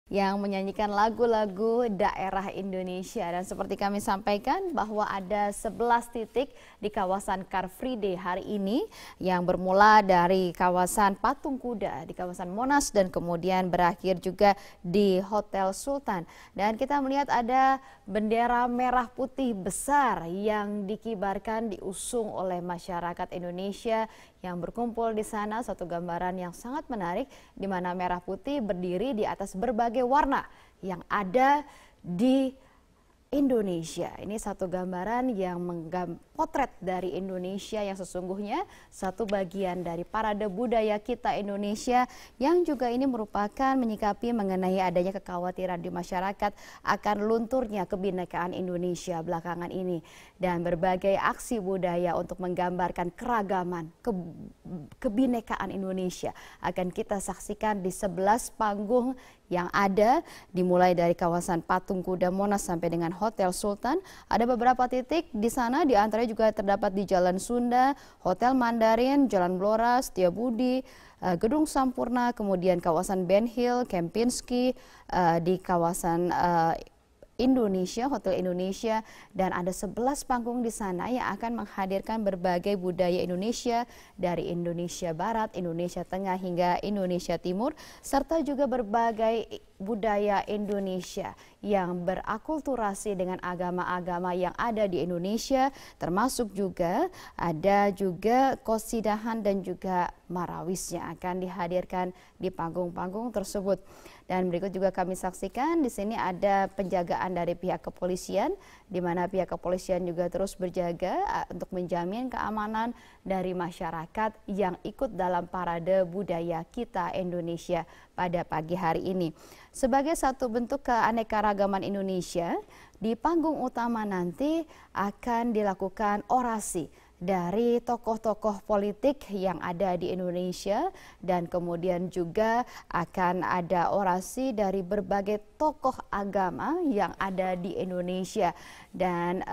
yang menyanyikan lagu-lagu daerah Indonesia. Dan seperti kami sampaikan bahwa ada 11 titik di kawasan Car Free Day hari ini yang bermula dari kawasan Patung Kuda di kawasan Monas dan kemudian berakhir juga di Hotel Sultan. Dan kita melihat ada bendera merah putih besar yang dikibarkan diusung oleh masyarakat Indonesia yang berkumpul di sana. Satu gambaran yang sangat menarik di mana merah putih berdiri di atas berbagai warna yang ada di Indonesia. Ini satu gambaran yang potret dari Indonesia yang sesungguhnya satu bagian dari parade budaya kita Indonesia yang juga ini merupakan menyikapi mengenai adanya kekhawatiran di masyarakat akan lunturnya kebinekaan Indonesia belakangan ini. Dan berbagai aksi budaya untuk menggambarkan keragaman kebinekaan Indonesia akan kita saksikan di 11 panggung yang ada dimulai dari kawasan Patung Kuda Monas sampai dengan Hotel Sultan. Ada beberapa titik di sana, di antaranya juga terdapat di Jalan Sunda, Hotel Mandarin, Jalan Blora, Setiabudi, Gedung Sampurna, kemudian kawasan Ben Hill, Kempinski, di kawasan Indonesia, Hotel Indonesia, dan ada 11 panggung di sana yang akan menghadirkan berbagai budaya Indonesia dari Indonesia Barat, Indonesia Tengah hingga Indonesia Timur, serta juga berbagai budaya Indonesia yang berakulturasi dengan agama-agama yang ada di Indonesia, termasuk juga ada juga qosidahan dan juga marawis yang akan dihadirkan di panggung-panggung tersebut. Dan berikut juga kami saksikan di sini ada penjagaan dari pihak kepolisian, di mana pihak kepolisian juga terus berjaga untuk menjamin keamanan dari masyarakat yang ikut dalam parade budaya kita Indonesia pada pagi hari ini. Sebagai satu bentuk keanekaragaman Indonesia, di panggung utama nanti akan dilakukan orasi dari tokoh-tokoh politik yang ada di Indonesia, dan kemudian juga akan ada orasi dari berbagai tokoh agama yang ada di Indonesia. Dan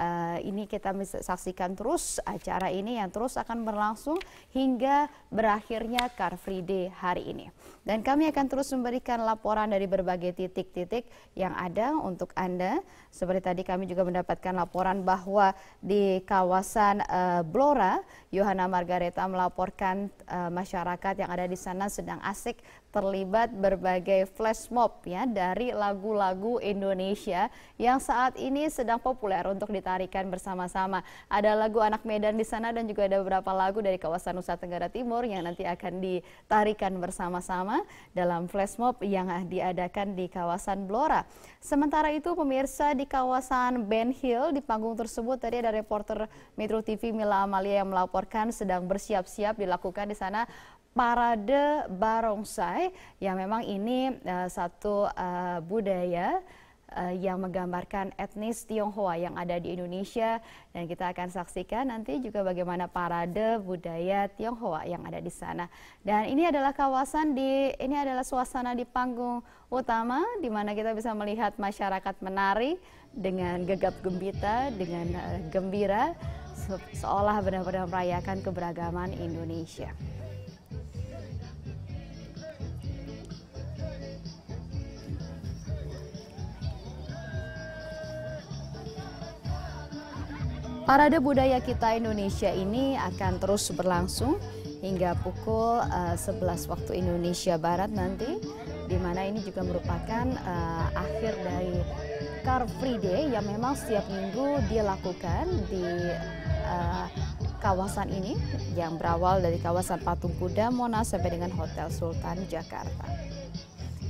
ini kita bisa saksikan terus acara ini yang terus akan berlangsung hingga berakhirnya Car Free Day hari ini. Dan kami akan terus memberikan laporan dari berbagai titik-titik yang ada untuk Anda. Seperti tadi kami juga mendapatkan laporan bahwa di kawasan Blora, Yohana Margareta melaporkan masyarakat yang ada di sana sedang asik terlibat berbagai flash mob ya dari lagu-lagu Indonesia yang saat ini sedang populer untuk ditarikan bersama-sama. Ada lagu Anak Medan di sana dan juga ada beberapa lagu dari kawasan Nusa Tenggara Timur yang nanti akan ditarikan bersama-sama dalam flash mob yang diadakan di kawasan Blora. Sementara itu pemirsa, di kawasan Ben Hill di panggung tersebut tadi ada reporter Metro TV Mila Amalia yang melaporkan sedang bersiap-siap dilakukan di sana parade barongsai yang memang ini satu budaya yang menggambarkan etnis Tionghoa yang ada di Indonesia, dan kita akan saksikan nanti juga bagaimana parade budaya Tionghoa yang ada di sana. Dan ini adalah ini adalah suasana di panggung utama di mana kita bisa melihat masyarakat menari dengan gegap gempita, dengan gembira, seolah benar-benar merayakan keberagaman Indonesia. Parade budaya kita Indonesia ini akan terus berlangsung hingga pukul 11 waktu Indonesia Barat nanti, di mana ini juga merupakan akhir dari Car Free Day yang memang setiap minggu dilakukan di kawasan ini yang berawal dari kawasan Patung Kuda Monas sampai dengan Hotel Sultan Jakarta.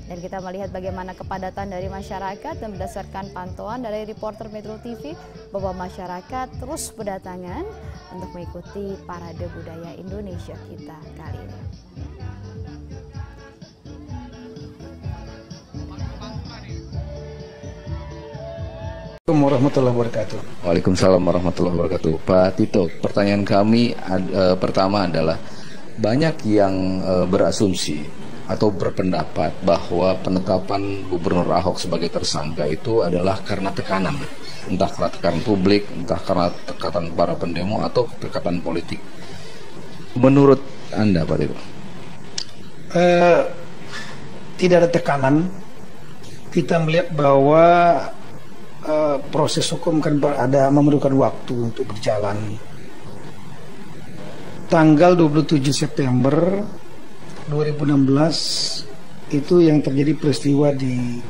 Dan kita melihat bagaimana kepadatan dari masyarakat, dan berdasarkan pantauan dari reporter Metro TV bahwa masyarakat terus berdatangan untuk mengikuti parade budaya Indonesia kita kali ini. Assalamualaikum warahmatullahi wabarakatuh. Waalaikumsalam warahmatullahi wabarakatuh. Pak Tito, pertanyaan kami pertama adalah banyak yang berasumsi atau berpendapat bahwa penetapan Gubernur Ahok sebagai tersangka itu adalah karena tekanan, entah karena tekanan publik, entah karena tekanan para pendemo atau tekanan politik. Menurut Anda, Pak Tito? Tidak ada tekanan kita melihat bahwa proses hukum kan memerlukan waktu untuk berjalan. Tanggal 27 September 2016 itu yang terjadi peristiwa di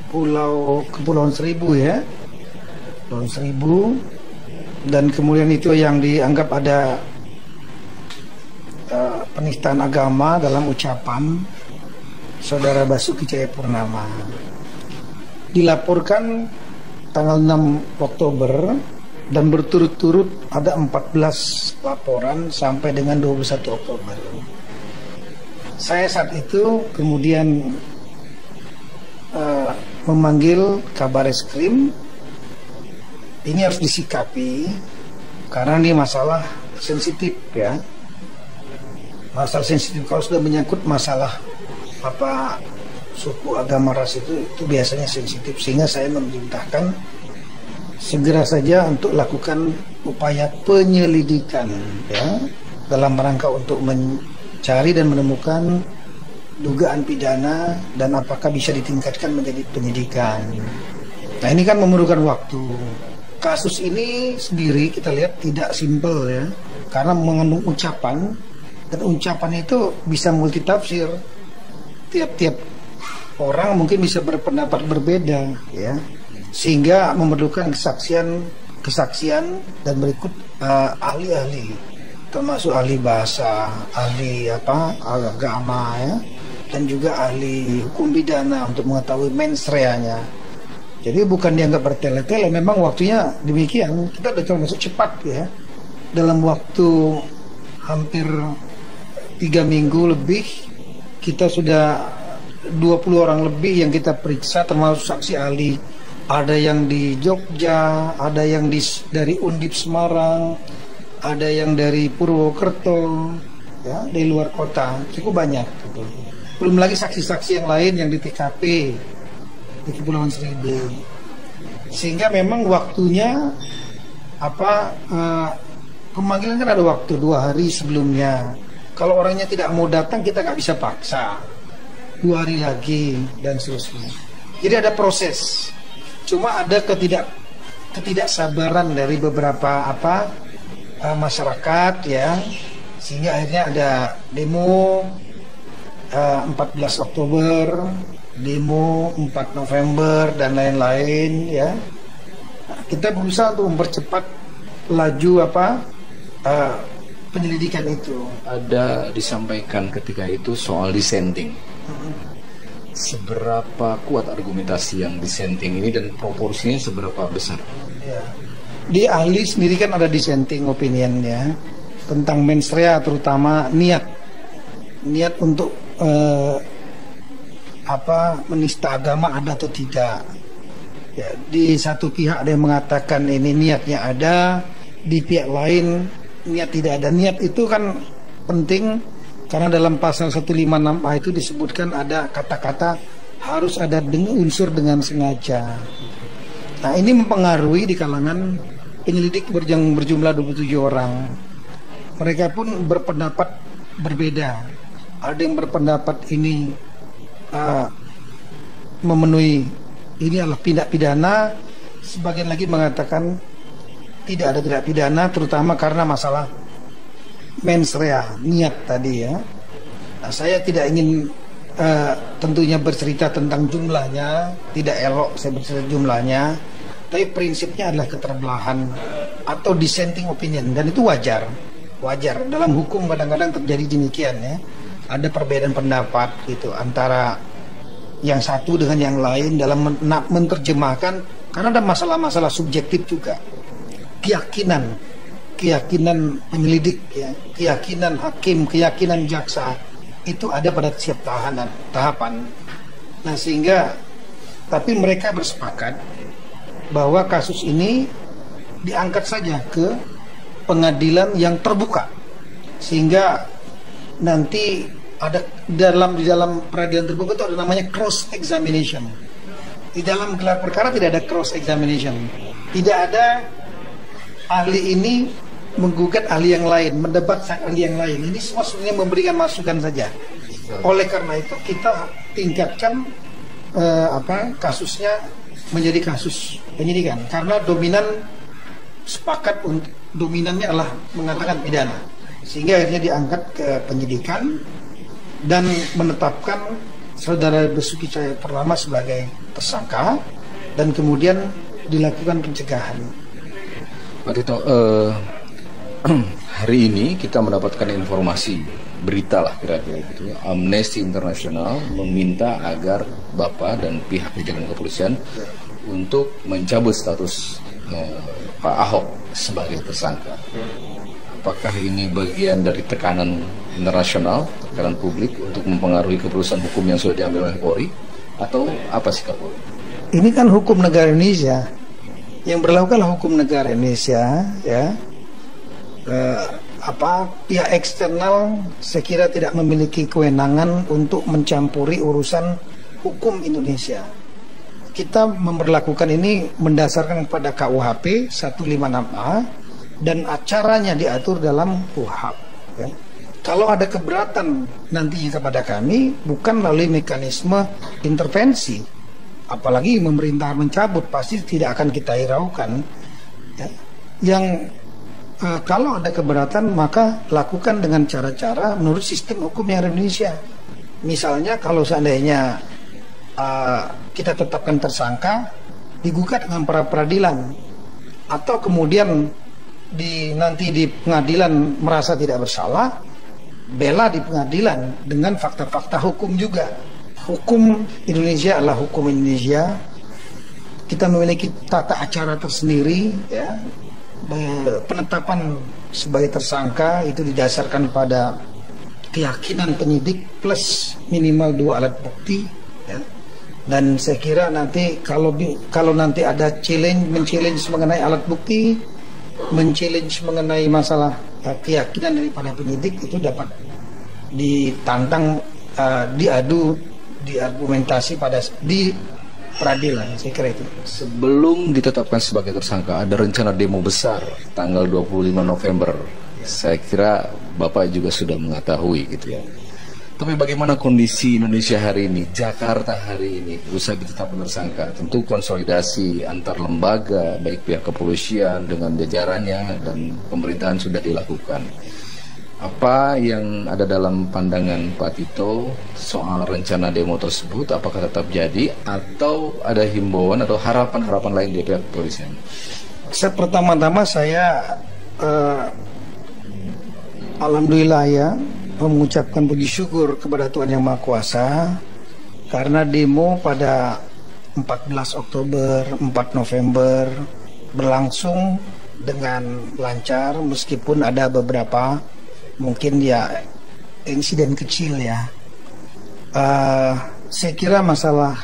Kepulauan Seribu ya, Kepulauan Seribu, dan kemudian itu yang dianggap ada penistaan agama dalam ucapan Saudara Basuki Cahayapurnama. Dilaporkan tanggal 6 Oktober dan berturut-turut ada 14 laporan sampai dengan 21 Oktober. Saya saat itu kemudian memanggil Kabareskrim. Ini harus disikapi karena ini masalah sensitif ya. Masalah sensitif kalau sudah menyangkut masalah suku, agama, ras itu biasanya sensitif, sehingga saya memerintahkan segera saja untuk lakukan upaya penyelidikan ya, dalam rangka untuk mencari dan menemukan dugaan pidana dan apakah bisa ditingkatkan menjadi penyidikan. Nah, ini kan memerlukan waktu. Kasus ini sendiri kita lihat tidak simpel ya, karena mengandung ucapan, dan ucapan itu bisa multitafsir. Tiap-tiap orang mungkin bisa berpendapat berbeda ya, sehingga memerlukan kesaksian dan berikut ahli-ahli, termasuk ahli bahasa, ahli agama ya, dan juga ahli hukum pidana untuk mengetahui mens reanya. Jadi bukan dianggap bertele-tele, memang waktunya demikian. Kita sudah termasuk cepat ya, dalam waktu hampir 3 minggu lebih kita sudah 20 orang lebih yang kita periksa, termasuk saksi ahli. Ada yang di Jogja, ada yang dari Undip Semarang, ada yang dari Purwokerto, ya, dari luar kota, cukup banyak. Gitu. Belum lagi saksi-saksi yang lain yang di TKP di Kepulauan Seribu. Sehingga memang waktunya pemanggilan kan ada waktu 2 hari sebelumnya. Kalau orangnya tidak mau datang, kita nggak bisa paksa 2 hari lagi dan seterusnya. Jadi ada proses. Cuma ada ketidaksabaran dari beberapa masyarakat ya, sehingga akhirnya ada demo 14 Oktober, demo 4 November dan lain-lain ya. Kita berusaha untuk mempercepat laju penyelidikan itu. Ada disampaikan ketika itu soal dissenting. Seberapa kuat argumentasi yang dissenting ini dan proporsinya seberapa besar? Ya. Di ahli sendiri kan ada dissenting opinion ya, tentang mens rea, terutama niat untuk menista agama ada atau tidak. Ya, di satu pihak ada yang mengatakan ini niatnya ada, di pihak lain niat tidak ada. Niat itu kan penting karena dalam pasal 156A itu disebutkan ada kata-kata harus ada unsur dengan sengaja. Nah, ini mempengaruhi di kalangan penyelidik yang berjumlah 27 orang. Mereka pun berpendapat berbeda. Ada yang berpendapat ini memenuhi, ini adalah tindak pidana. Sebagian lagi mengatakan tidak ada tindak pidana, terutama karena masalah mens rea, niat tadi ya. Nah, saya tidak ingin tentunya bercerita tentang jumlahnya, tidak elok saya bercerita jumlahnya, tapi prinsipnya adalah keterbelahan atau dissenting opinion, dan itu wajar dalam hukum. Kadang-kadang terjadi demikian ya, ada perbedaan pendapat gitu antara yang satu dengan yang lain dalam menerjemahkan, karena ada masalah-masalah subjektif juga. Keyakinan penyelidik ya, keyakinan hakim, keyakinan jaksa itu ada pada setiap tahapan. Nah, sehingga tapi mereka bersepakat bahwa kasus ini diangkat saja ke pengadilan yang terbuka, sehingga nanti ada di dalam peradilan terbuka itu ada namanya cross examination. Di dalam gelar perkara tidak ada cross examination, tidak ada ahli ini menggugat ahli yang lain, mendebat ahli yang lain. Ini semua sebenarnya memberikan masukan saja. Oleh karena itu kita tingkatkan kasusnya menjadi kasus penyidikan, karena dominan sepakat untuk dominannya adalah mengatakan pidana, sehingga akhirnya diangkat ke penyidikan dan menetapkan saudara Basuki Cahayapurnama sebagai tersangka dan kemudian dilakukan pencegahan. Pak Tito, hari ini kita mendapatkan informasi, berita lah kira-kira gitu, Amnesty International meminta agar Bapak dan pihak jajaran kepolisian untuk mencabut status Pak Ahok sebagai tersangka. Apakah ini bagian dari tekanan internasional, tekanan publik untuk mempengaruhi keputusan hukum yang sudah diambil oleh Polri, atau apa sikap Polri? Ini kan hukum negara Indonesia, yang berlaku adalah hukum negara Indonesia, ya. Pihak eksternal saya kira tidak memiliki kewenangan untuk mencampuri urusan hukum Indonesia. Kita memperlakukan ini berdasarkan kepada KUHP 156A dan acaranya diatur dalam KUHP, ya. Kalau ada keberatan nantinya kepada kami, bukan melalui mekanisme intervensi, apalagi pemerintah mencabut, pasti tidak akan kita hiraukan, ya. Yang kalau ada keberatan, maka lakukan dengan cara-cara menurut sistem hukum yang ada di Indonesia. Misalnya kalau seandainya kita tetapkan tersangka, digugat dengan pra peradilan, atau kemudian nanti di pengadilan merasa tidak bersalah, bela di pengadilan dengan fakta-fakta hukum juga. Hukum Indonesia adalah hukum Indonesia. Kita memiliki tata acara tersendiri, ya. Penetapan sebagai tersangka itu didasarkan pada keyakinan penyidik plus minimal 2 alat bukti, ya. Dan saya kira nanti kalau nanti ada men-challenge mengenai alat bukti, men-challenge mengenai masalah keyakinan daripada penyidik, itu dapat ditantang, diargumentasi di peradilan, saya kira itu. Sebelum ditetapkan sebagai tersangka, ada rencana demo besar tanggal 25 November. Saya kira Bapak juga sudah mengetahui gitu ya. Tapi bagaimana kondisi Indonesia hari ini, Jakarta hari ini, usai ditetapkan tersangka? Tentu konsolidasi antar lembaga, baik pihak kepolisian dengan jajarannya dan pemerintahan sudah dilakukan. Apa yang ada dalam pandangan Pak Tito soal rencana demo tersebut? Apakah tetap jadi atau ada himbauan atau harapan-harapan lain dari pihak kepolisian? Pertama-tama saya alhamdulillah ya, mengucapkan puji syukur kepada Tuhan Yang Maha Kuasa, karena demo pada 14 Oktober, 4 November berlangsung dengan lancar, meskipun ada beberapa mungkin ya insiden kecil ya. Saya kira masalah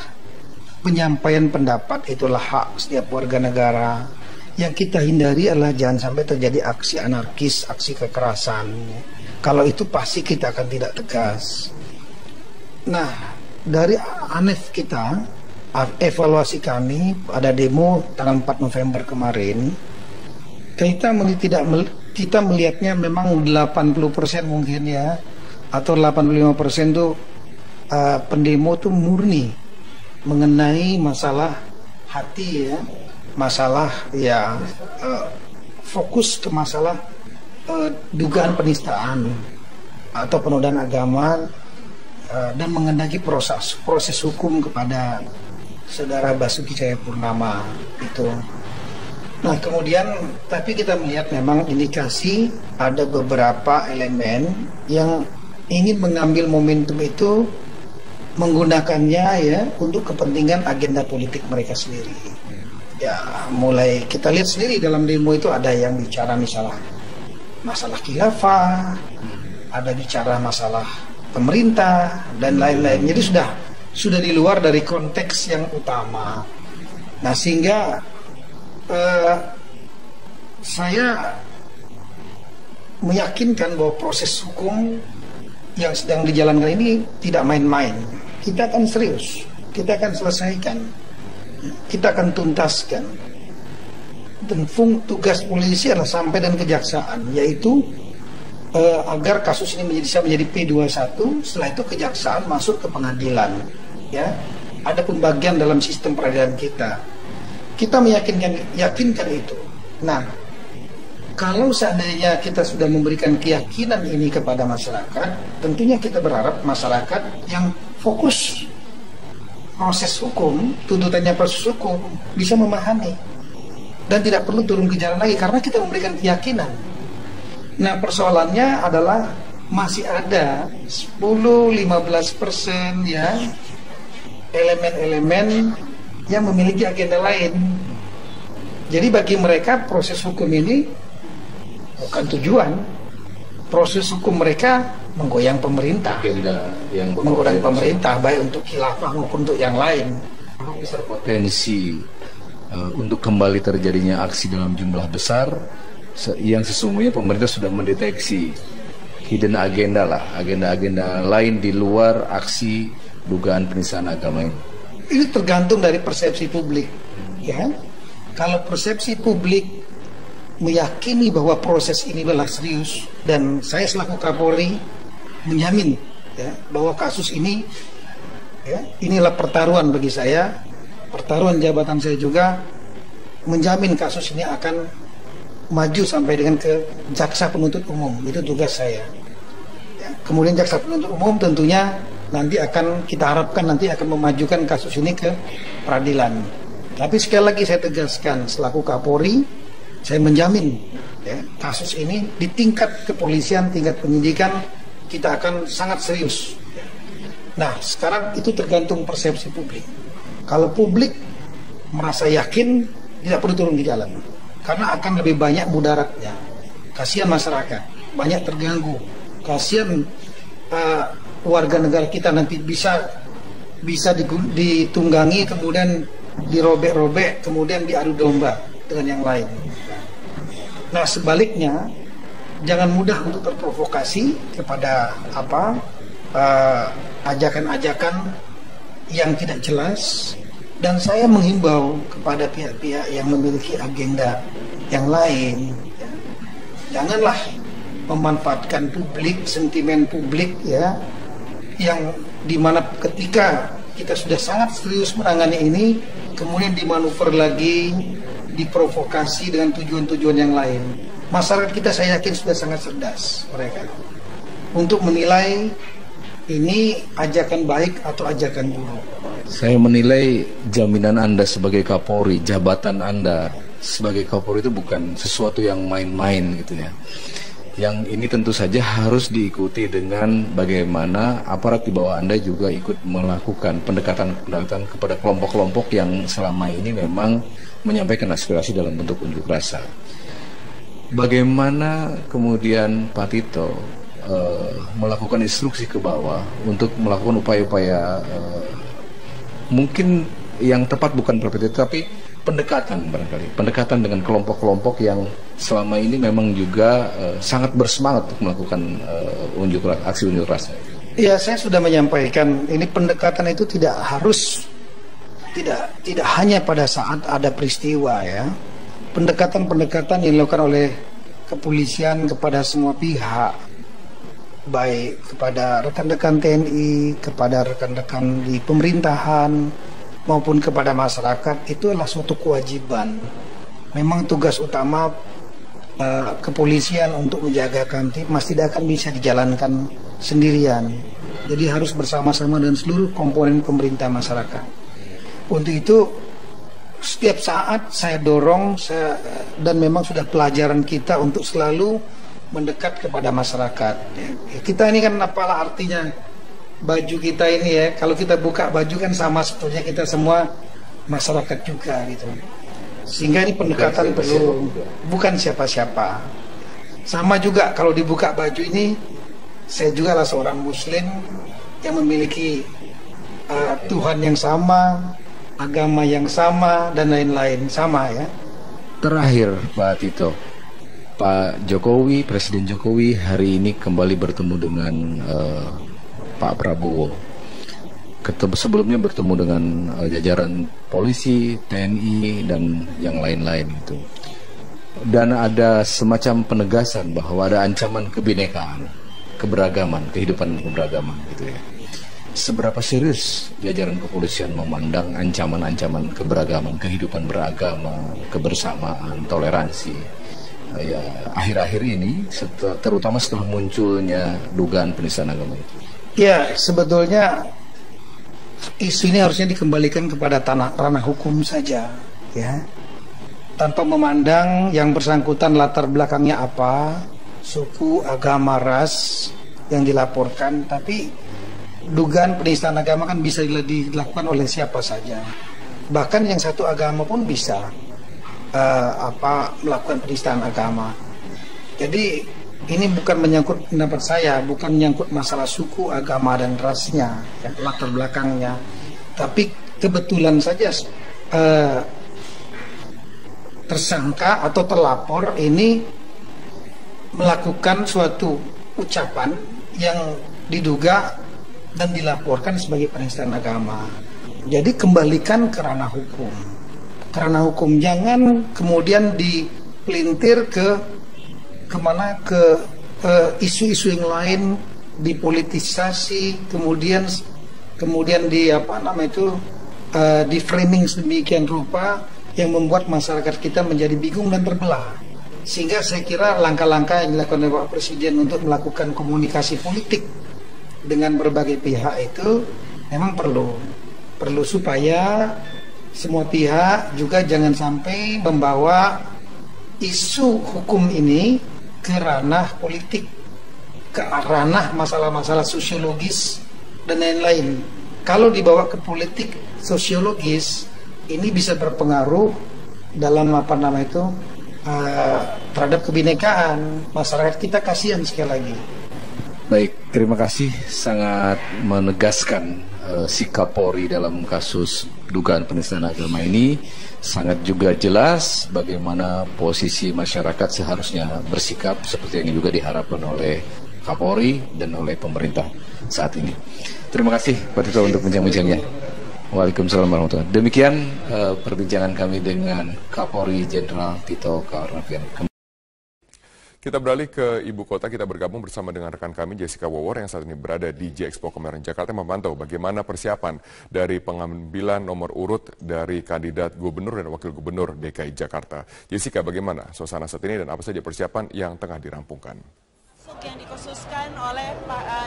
penyampaian pendapat itulah hak setiap warga negara. Yang kita hindari adalah jangan sampai terjadi aksi anarkis, aksi kekerasan. Kalau itu pasti kita akan tidak tegas. Nah, dari ANEF kita, evaluasi kami pada demo tanggal 4 November kemarin, kita melihatnya memang 80% mungkin ya, atau 85% itu pendemo itu murni mengenai masalah hati ya, masalah ya, fokus ke masalah dugaan penistaan atau penodaan agama, dan mengendaki proses hukum kepada saudara Basuki Cahayapurnama itu. Nah kemudian, tapi kita melihat memang indikasi ada beberapa elemen yang ingin mengambil momentum itu, menggunakannya ya untuk kepentingan agenda politik mereka sendiri. Ya mulai kita lihat sendiri dalam demo itu ada yang bicara masalah khilafah, ada bicara masalah pemerintah dan lain-lain. Jadi sudah di luar dari konteks yang utama. Nah sehingga saya meyakinkan bahwa proses hukum yang sedang dijalankan ini tidak main-main. Kita akan serius, kita akan selesaikan, kita akan tuntaskan. Dan tugas polisi adalah sampai dan kejaksaan, yaitu agar kasus ini bisa menjadi P21. Setelah itu kejaksaan masuk ke pengadilan, ya. Ada pembagian dalam sistem peradilan kita. Kita yakinkan itu. Nah, kalau seandainya kita sudah memberikan keyakinan ini kepada masyarakat, tentunya kita berharap masyarakat yang fokus proses hukum, tuntutannya proses hukum, bisa memahami dan tidak perlu turun ke jalan lagi karena kita memberikan keyakinan. Nah, persoalannya adalah masih ada 10-15% ya elemen-elemen yang memiliki agenda lain. Jadi bagi mereka proses hukum ini bukan tujuan. Proses hukum mereka menggoyang pemerintah, Agenda yang menggoyang pemerintah baik untuk khilafah maupun untuk yang lain. besar potensi untuk kembali terjadinya aksi dalam jumlah besar yang sesungguhnya pemerintah sudah mendeteksi hidden agenda lah, agenda-agenda lain di luar aksi dugaan penistaan agama ini. Ini tergantung dari persepsi publik, ya. Kalau persepsi publik meyakini bahwa proses ini adalah serius, dan saya selaku Kapolri menjamin ya, bahwa kasus ini ya, inilah pertaruhan bagi saya, pertaruhan jabatan saya juga, menjamin kasus ini akan maju sampai dengan ke jaksa penuntut umum. Itu tugas saya ya. Kemudian jaksa penuntut umum tentunya nanti kita harapkan nanti akan memajukan kasus ini ke peradilan. Tapi sekali lagi saya tegaskan, selaku Kapolri saya menjamin ya, kasus ini di tingkat kepolisian, tingkat penyidikan kita akan sangat serius. Nah, sekarang itu tergantung persepsi publik. Kalau publik merasa yakin, tidak perlu turun di jalan, karena akan lebih banyak mudaratnya. Kasihan masyarakat, banyak terganggu. Kasihan warga negara kita nanti bisa ditunggangi, kemudian dirobek-robek, kemudian diadu domba dengan yang lain. Nah, sebaliknya jangan mudah untuk terprovokasi kepada ajakan-ajakan yang tidak jelas. Dan saya menghimbau kepada pihak-pihak yang memiliki agenda yang lain, ya, janganlah memanfaatkan publik, sentimen publik ya, yang dimana ketika kita sudah sangat serius menangani ini, kemudian dimanuver lagi, diprovokasi dengan tujuan-tujuan yang lain. Masyarakat kita saya yakin sudah sangat cerdas mereka untuk menilai ini ajakan baik atau ajakan buruk. Saya menilai jaminan Anda sebagai Kapolri, jabatan Anda sebagai Kapolri itu bukan sesuatu yang main-main gitu ya. Yang ini tentu saja harus diikuti dengan bagaimana aparat di bawah Anda juga ikut melakukan pendekatan kepada kelompok-kelompok yang selama ini memang menyampaikan aspirasi dalam bentuk unjuk rasa. Bagaimana kemudian Pak Tito melakukan instruksi ke bawah untuk melakukan upaya-upaya mungkin yang tepat bukan properti tapi pendekatan barangkali, pendekatan dengan kelompok-kelompok yang selama ini memang juga sangat bersemangat untuk melakukan aksi unjuk rasa. Iya, saya sudah menyampaikan ini pendekatan itu tidak hanya pada saat ada peristiwa ya. Pendekatan-pendekatan yang dilakukan oleh kepolisian kepada semua pihak, baik kepada rekan-rekan TNI, kepada rekan-rekan di pemerintahan, maupun kepada masyarakat, itu adalah suatu kewajiban. Memang tugas utama kepolisian untuk menjaga Kamtibmas tidak akan bisa dijalankan sendirian. Jadi harus bersama-sama dengan seluruh komponen pemerintah masyarakat. Untuk itu setiap saat saya dorong dan memang sudah pelajaran kita untuk selalu mendekat kepada masyarakat. Kita ini kan apalah artinya baju kita ini ya, kalau kita buka baju kan sama sebetulnya kita semua masyarakat juga gitu. Sehingga ini pendekatan perlu, bukan siapa-siapa. Sama juga kalau dibuka baju ini, saya juga lah seorang muslim yang memiliki Tuhan yang sama, agama yang sama, dan lain-lain sama ya. Terakhir Pak Tito, Pak Jokowi, Presiden Jokowi hari ini kembali bertemu dengan Pak Prabowo. Sebelumnya bertemu dengan jajaran polisi, TNI, dan yang lain-lain itu. dan ada semacam penegasan bahwa ada ancaman kebinekaan, keberagaman, kehidupan keberagaman gitu ya. Seberapa serius jajaran kepolisian memandang ancaman-ancaman keberagaman, kehidupan beragama, kebersamaan, toleransi ya akhir-akhir ini, terutama setelah munculnya dugaan penistaan agama itu? Ya, sebetulnya isu ini harusnya dikembalikan kepada ranah hukum saja, ya, tanpa memandang yang bersangkutan latar belakangnya apa, suku, agama, ras yang dilaporkan. Tapi dugaan penistaan agama kan bisa dilakukan oleh siapa saja, bahkan yang satu agama pun bisa melakukan penistaan agama. Jadi ini bukan menyangkut pendapat saya, bukan menyangkut masalah suku, agama dan rasnya, ya, latar belakangnya. Tapi kebetulan saja tersangka atau terlapor ini melakukan suatu ucapan yang diduga dan dilaporkan sebagai penistaan agama. Jadi kembalikan ke ranah hukum. Karena hukum, jangan kemudian dipelintir ke isu-isu yang lain, dipolitisasi, kemudian di framing sedemikian rupa yang membuat masyarakat kita menjadi bingung dan terbelah. Sehingga saya kira langkah-langkah yang dilakukan oleh Pak Presiden untuk melakukan komunikasi politik dengan berbagai pihak itu memang perlu supaya semua pihak juga jangan sampai membawa isu hukum ini ke ranah politik, ke ranah masalah-masalah sosiologis dan lain-lain. Kalau dibawa ke politik sosiologis, ini bisa berpengaruh dalam terhadap kebinekaan masyarakat kita. Kasihan sekali lagi. Baik, terima kasih, sangat menegaskan sikap Polri dalam kasus dugaan penistaan agama ini. Sangat juga jelas bagaimana posisi masyarakat seharusnya bersikap seperti yang juga diharapkan oleh Kapolri dan oleh pemerintah saat ini. Terima kasih Pak Tito untuk bincang-bincangnya. Waalaikumsalam warahmatullahi wabarakatuh. Demikian perbincangan kami dengan Kapolri Jenderal Tito Karnavian. Kita beralih ke ibu kota, kita bergabung bersama dengan rekan kami Jessica Wawor yang saat ini berada di J-Expo Kemayoran Jakarta memantau bagaimana persiapan dari pengambilan nomor urut dari kandidat gubernur dan wakil gubernur DKI Jakarta. Jessica, bagaimana suasana saat ini dan apa saja persiapan yang tengah dirampungkan? Yang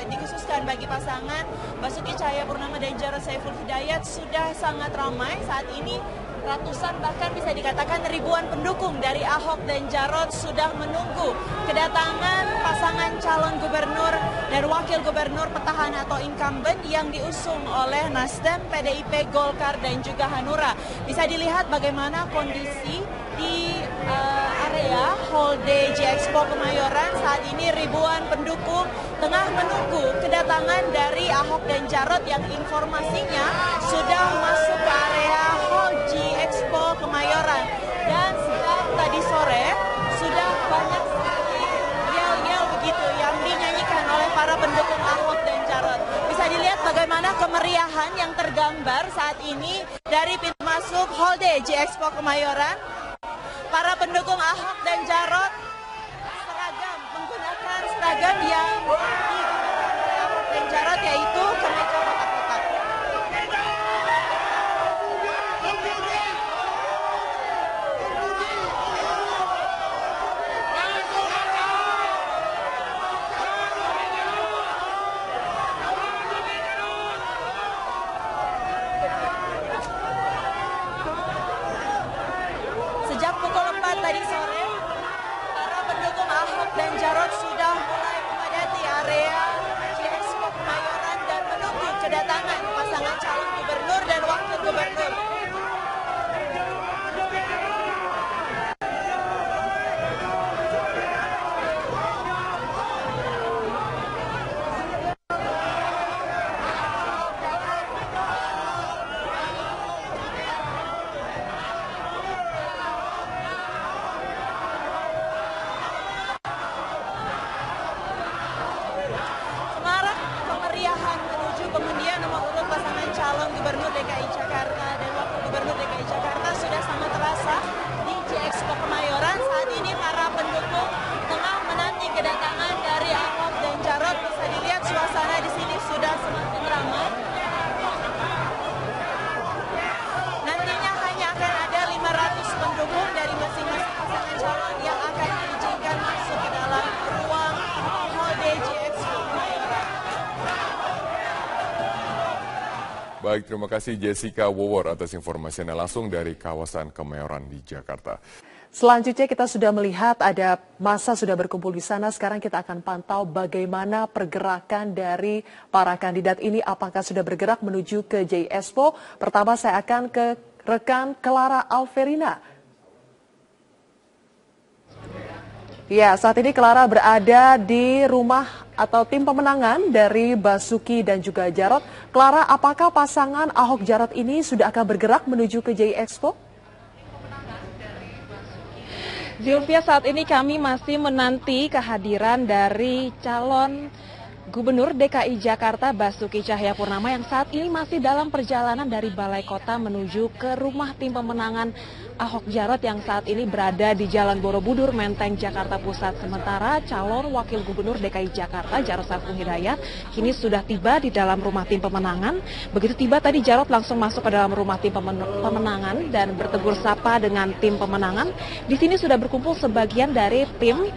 dikhususkan bagi pasangan Basuki Cahayapurnama dan Jarod Saiful Hidayat sudah sangat ramai saat ini. Ratusan bahkan bisa dikatakan ribuan pendukung dari Ahok dan Jarod sudah menunggu kedatangan pasangan calon gubernur dan wakil gubernur petahana atau incumbent yang diusung oleh Nasdem, PDIP, Golkar dan juga Hanura. Bisa dilihat bagaimana kondisi di area Hall D J-Expo Kemayoran. Saat ini ribuan pendukung tengah menunggu kedatangan dari Ahok dan Jarod yang informasinya sudah masuk ke area Hall J-Expo Kemayoran. Dan sejak tadi sore sudah banyak sekali yel-yel begitu yang dinyanyikan oleh para pendukung Ahok dan Jarod. Bisa dilihat bagaimana kemeriahan yang tergambar saat ini dari pintu masuk Hall D J-Expo Kemayoran. Para pendukung Ahok dan Jarod menggunakan seragam yang digunakan oleh Ahok dan Jarod, yaitu kemeja kotak-kotak. Sejak pukul 4 tadi sore, para pendukung Ahok dan Jarod sudah mulai memadati area J-Expo Kemayoran dan menunggu kedatangan pasangan calon gubernur dan wakil gubernur. Kemeriahan menuju pengundian nomor urut pasangan calon gubernur DKI Jakarta dan Baik, terima kasih Jessica Wowor atas informasinya langsung dari kawasan Kemayoran di Jakarta. Selanjutnya kita sudah melihat ada massa sudah berkumpul di sana. Sekarang kita akan pantau bagaimana pergerakan dari para kandidat ini. Apakah sudah bergerak menuju ke J Expo? Pertama saya akan ke rekan Clara Alverina. Ya, saat ini Clara berada di rumah atau tim pemenangan dari Basuki dan juga Jarot. Clara, apakah pasangan Ahok Jarot ini sudah akan bergerak menuju ke J Expo? Zilvia, saat ini kami masih menanti kehadiran dari calon Gubernur DKI Jakarta Basuki Cahayapurnama yang saat ini masih dalam perjalanan dari Balai Kota menuju ke rumah tim pemenangan Ahok Jarot yang saat ini berada di Jalan Borobudur, Menteng, Jakarta Pusat. Sementara calon Wakil Gubernur DKI Jakarta Jarod Saiful Hidayat kini sudah tiba di dalam rumah tim pemenangan. Begitu tiba tadi Jarod langsung masuk ke dalam rumah tim pemenangan dan bertegur sapa dengan tim pemenangan. Di sini sudah berkumpul sebagian dari tim.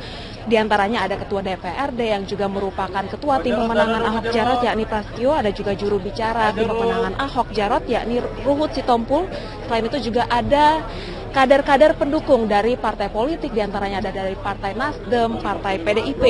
Di antaranya ada Ketua DPRD yang juga merupakan Ketua Tim Pemenangan Ahok Jarot yakni Prasetyo, ada juga juru bicara Tim Pemenangan Ahok Jarot yakni Ruhut Sitompul. Selain itu juga ada kader-kader pendukung dari partai politik, di antaranya ada dari Partai Nasdem, Partai PDIP,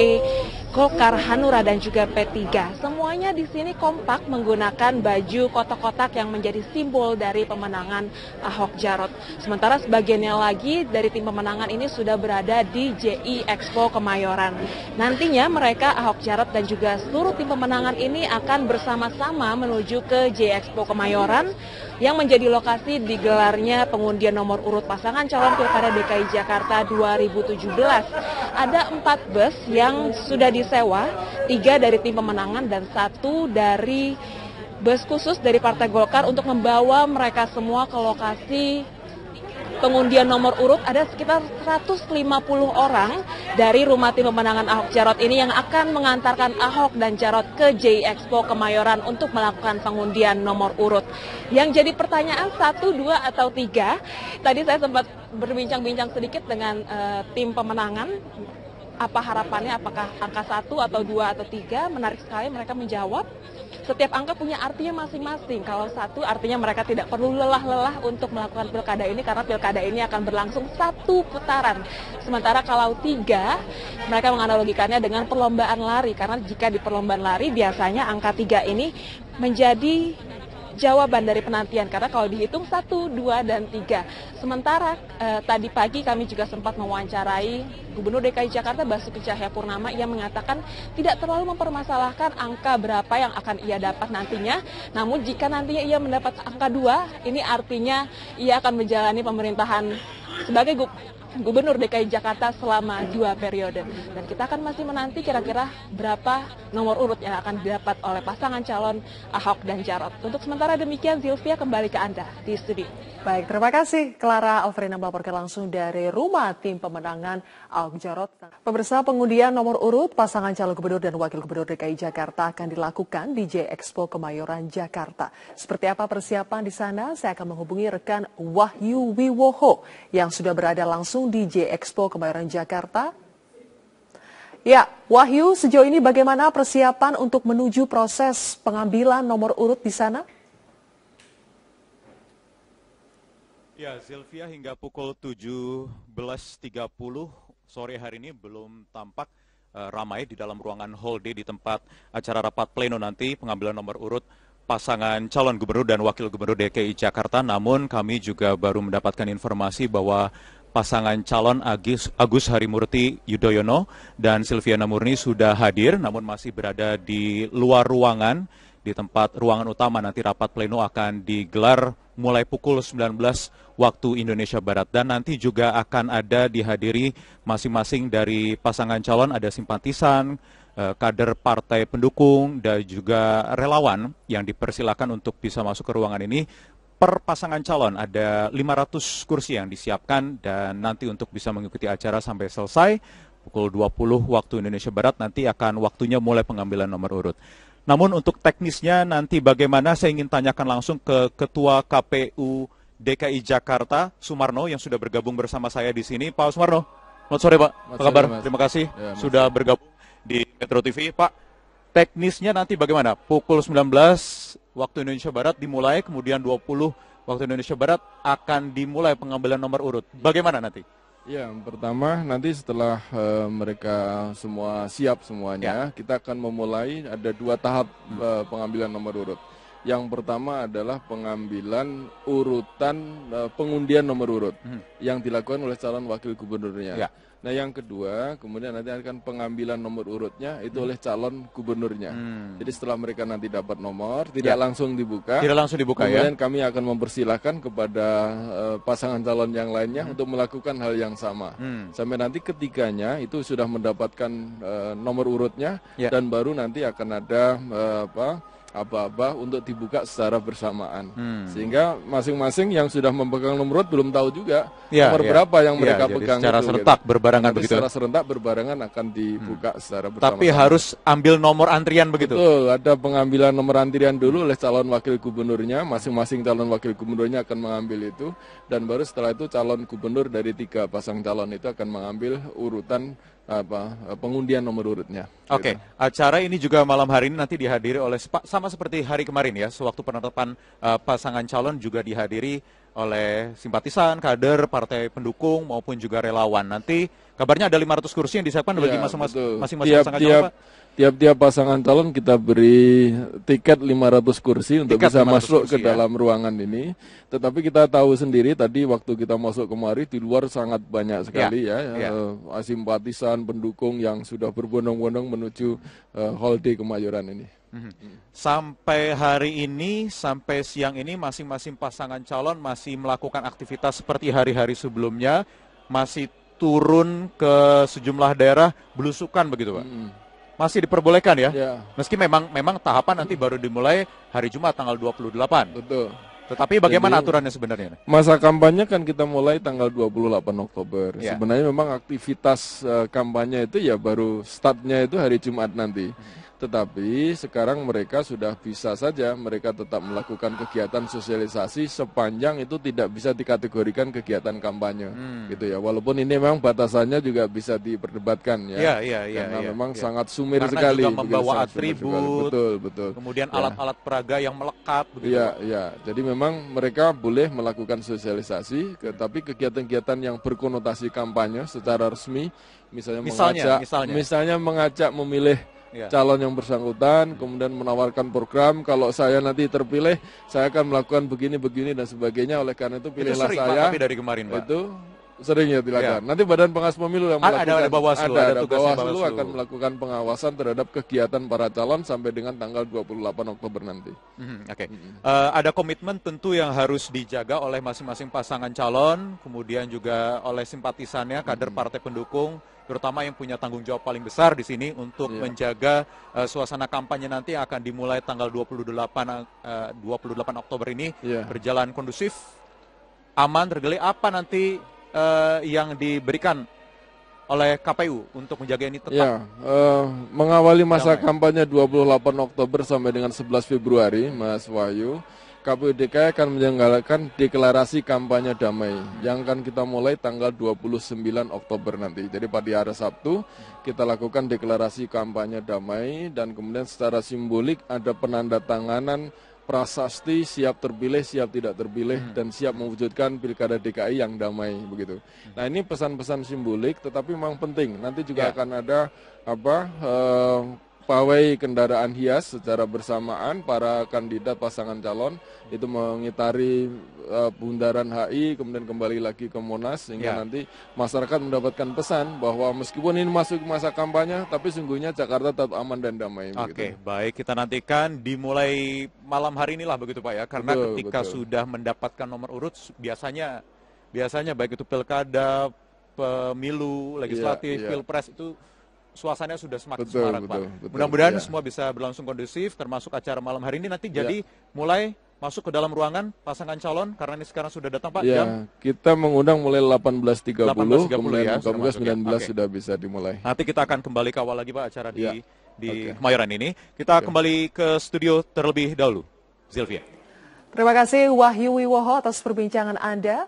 Golkar, Hanura dan juga P3. Semuanya di sini kompak menggunakan baju kotak-kotak yang menjadi simbol dari pemenangan Ahok Jarot. Sementara sebagiannya lagi dari tim pemenangan ini sudah berada di JI Expo Kemayoran. Nantinya mereka Ahok Jarot dan juga seluruh tim pemenangan ini akan bersama-sama menuju ke JI Expo Kemayoran yang menjadi lokasi digelarnya pengundian nomor urut pasangan calon Pilkada DKI Jakarta 2017. Ada 4 bus yang sudah disewa, 3 dari tim pemenangan dan 1 dari bus khusus dari Partai Golkar untuk membawa mereka semua ke lokasi pengundian nomor urut. Ada sekitar 150 orang dari rumah tim pemenangan Ahok Jarot ini yang akan mengantarkan Ahok dan Jarot ke JI Expo Kemayoran untuk melakukan pengundian nomor urut. Yang jadi pertanyaan 1, 2, atau 3, tadi saya sempat berbincang-bincang sedikit dengan tim pemenangan. Apa harapannya, apakah angka 1 atau 2 atau 3? Menarik sekali mereka menjawab. Setiap angka punya artinya masing-masing. Kalau 1 artinya mereka tidak perlu lelah-lelah untuk melakukan pilkada ini karena pilkada ini akan berlangsung 1 putaran. Sementara kalau 3, mereka menganalogikannya dengan perlombaan lari. Karena jika di perlombaan lari biasanya angka 3 ini menjadi jawaban dari penantian, karena kalau dihitung 1, 2, dan 3. Sementara tadi pagi kami juga sempat mewawancarai Gubernur DKI Jakarta Basuki Cahayapurnama yang mengatakan tidak terlalu mempermasalahkan angka berapa yang akan ia dapat nantinya. Namun jika nantinya ia mendapat angka 2, ini artinya ia akan menjalani pemerintahan sebagai Gubernur DKI Jakarta selama 2 periode. Dan kita akan masih menanti kira-kira berapa nomor urut yang akan didapat oleh pasangan calon Ahok dan Jarot. Untuk sementara demikian, Zilvia, kembali ke Anda di studio. Baik, terima kasih Clara Alverina melaporkan langsung dari rumah tim pemenangan Ahok Jarot. Pemirsa, pengundian nomor urut pasangan calon gubernur dan wakil gubernur DKI Jakarta akan dilakukan di J Expo Kemayoran, Jakarta. Seperti apa persiapan di sana? Saya akan menghubungi rekan Wahyu Wiwoho yang sudah berada langsung di J Expo Kemayoran, Jakarta. Ya, Wahyu, sejauh ini bagaimana persiapan untuk menuju proses pengambilan nomor urut di sana? Ya, Zilvia, hingga pukul 17.30 sore hari ini belum tampak ramai di dalam ruangan Hall D di tempat acara rapat pleno nanti pengambilan nomor urut pasangan calon gubernur dan wakil gubernur DKI Jakarta. Namun kami juga baru mendapatkan informasi bahwa pasangan calon Agus Harimurti Yudhoyono dan Silviana Murni sudah hadir, namun masih berada di luar ruangan, di tempat ruangan utama. Nanti rapat pleno akan digelar mulai pukul 19 waktu Indonesia Barat. Dan nanti juga akan ada dihadiri masing-masing dari pasangan calon, ada simpatisan, kader partai pendukung, dan juga relawan yang dipersilakan untuk bisa masuk ke ruangan ini. Per pasangan calon ada 500 kursi yang disiapkan dan nanti untuk bisa mengikuti acara sampai selesai pukul 20 waktu Indonesia Barat nanti akan waktunya mulai pengambilan nomor urut. Namun untuk teknisnya nanti bagaimana saya ingin tanyakan langsung ke Ketua KPU DKI Jakarta Sumarno yang sudah bergabung bersama saya di sini. Pak Sumarno, selamat sore Pak, apa kabar? Terima kasih sudah bergabung di Metro TV. Pak, teknisnya nanti bagaimana? Pukul 19 waktu Indonesia Barat dimulai, kemudian 20 waktu Indonesia Barat akan dimulai pengambilan nomor urut. Bagaimana nanti? Ya, pertama nanti setelah mereka semua siap semuanya, kita akan memulai ada 2 tahap pengambilan nomor urut. Yang pertama adalah pengambilan urutan pengundian nomor urut yang dilakukan oleh calon wakil gubernurnya. Ya. Nah, yang kedua, kemudian nanti akan pengambilan nomor urutnya itu oleh calon gubernurnya. Jadi setelah mereka nanti dapat nomor, tidak langsung dibuka. Tidak langsung dibuka ya. Kemudian kami akan mempersilahkan kepada pasangan calon yang lainnya untuk melakukan hal yang sama. Sampai nanti ketiganya itu sudah mendapatkan nomor urutnya dan baru nanti akan ada apa-apa untuk dibuka secara bersamaan. Sehingga masing-masing yang sudah memegang nomor urut belum tahu juga nomor berapa yang mereka pegang. Secara itu, serentak gitu. berbarengan Nanti begitu. Secara serentak berbarengan akan dibuka secara bersama-sama. Tapi harus ambil nomor antrian begitu. Betul, ada pengambilan nomor antrian dulu oleh calon wakil gubernurnya. Masing-masing calon wakil gubernurnya akan mengambil itu. Dan baru setelah itu calon gubernur dari 3 pasang calon itu akan mengambil urutan pengundian nomor urutnya. Oke, acara ini juga malam hari ini nanti dihadiri oleh sama seperti hari kemarin ya, sewaktu penetapan pasangan calon juga dihadiri oleh simpatisan, kader, partai pendukung maupun juga relawan. Nanti kabarnya ada 500 kursi yang disiapkan bagi masing-masing pasangan calon, Pak. Tiap-tiap pasangan calon kita beri tiket 500 kursi untuk bisa masuk ke dalam ruangan ini. Tetapi kita tahu sendiri tadi waktu kita masuk kemari di luar sangat banyak sekali simpatisan, pendukung yang sudah berbondong-bondong menuju Hall D Kemayoran ini. Sampai hari ini, sampai siang ini masing-masing pasangan calon masih melakukan aktivitas seperti hari-hari sebelumnya, masih turun ke sejumlah daerah belusukan begitu, Pak? Masih diperbolehkan ya? Meski memang tahapan nanti baru dimulai hari Jumat tanggal 28. Betul. Tetapi bagaimana aturannya sebenarnya? Masa kampanye kan kita mulai tanggal 28 Oktober. Sebenarnya memang aktivitas kampanye itu ya baru startnya itu hari Jumat nanti. Tetapi sekarang mereka sudah bisa saja mereka tetap melakukan kegiatan sosialisasi sepanjang itu tidak bisa dikategorikan kegiatan kampanye, gitu ya. Walaupun ini memang batasannya juga bisa diperdebatkan ya. Karena memang sangat sumir sekali. Karena juga membawa atribut, betul. Kemudian alat-alat peraga yang melekat. Iya. Jadi memang mereka boleh melakukan sosialisasi, tapi kegiatan-kegiatan yang berkonotasi kampanye secara resmi, misalnya mengajak memilih calon yang bersangkutan, kemudian menawarkan program, kalau saya nanti terpilih, saya akan melakukan begini dan sebagainya, oleh karena itu pilihlah itu sering, saya. Pak, tapi dari kemarin, Pak. Itu sering ya dilakukan. Nanti Badan Pengawas Pemilu yang melakukan, ada Bawaslu akan melakukan pengawasan terhadap kegiatan para calon sampai dengan tanggal 28 Oktober nanti. Ada komitmen tentu yang harus dijaga oleh masing-masing pasangan calon, kemudian juga oleh simpatisannya, kader partai pendukung, terutama yang punya tanggung jawab paling besar di sini untuk menjaga suasana kampanye nanti akan dimulai tanggal 28 Oktober ini berjalan kondusif, aman, tergeli. Apa nanti yang diberikan oleh KPU untuk menjaga ini tetap mengawali masa kampanye 28 Oktober sampai dengan 11 Februari, Mas Wahyu, KPU DKI akan menyelenggarakan deklarasi kampanye damai yang akan kita mulai tanggal 29 Oktober nanti. Jadi pada hari Sabtu kita lakukan deklarasi kampanye damai dan kemudian secara simbolik ada penandatanganan prasasti siap terpilih, siap tidak terpilih, dan siap mewujudkan pilkada DKI yang damai begitu. Nah, ini pesan-pesan simbolik, tetapi memang penting. Nanti juga akan ada pawai kendaraan hias secara bersamaan para kandidat pasangan calon itu mengitari bundaran HI, kemudian kembali lagi ke Monas, sehingga nanti masyarakat mendapatkan pesan bahwa meskipun ini masuk masa kampanye, tapi sungguhnya Jakarta tetap aman dan damai. Baik, kita nantikan dimulai malam hari inilah begitu Pak ya, karena ketika sudah mendapatkan nomor urut biasanya baik itu pilkada, pemilu, legislatif, pilpres itu suasananya sudah semakin semarak, Pak. Mudah-mudahan semua bisa berlangsung kondusif, termasuk acara malam hari ini nanti. Jadi mulai masuk ke dalam ruangan pasangan calon, karena ini sekarang sudah datang, Pak. Kita mengundang mulai 18.30, kemudian 19 sudah bisa dimulai. Nanti kita akan kembali kawal lagi, Pak, acara di Kemayoran ini. Kita kembali ke studio terlebih dahulu. Zilvia. Terima kasih Wahyu Wiwoho atas perbincangan Anda.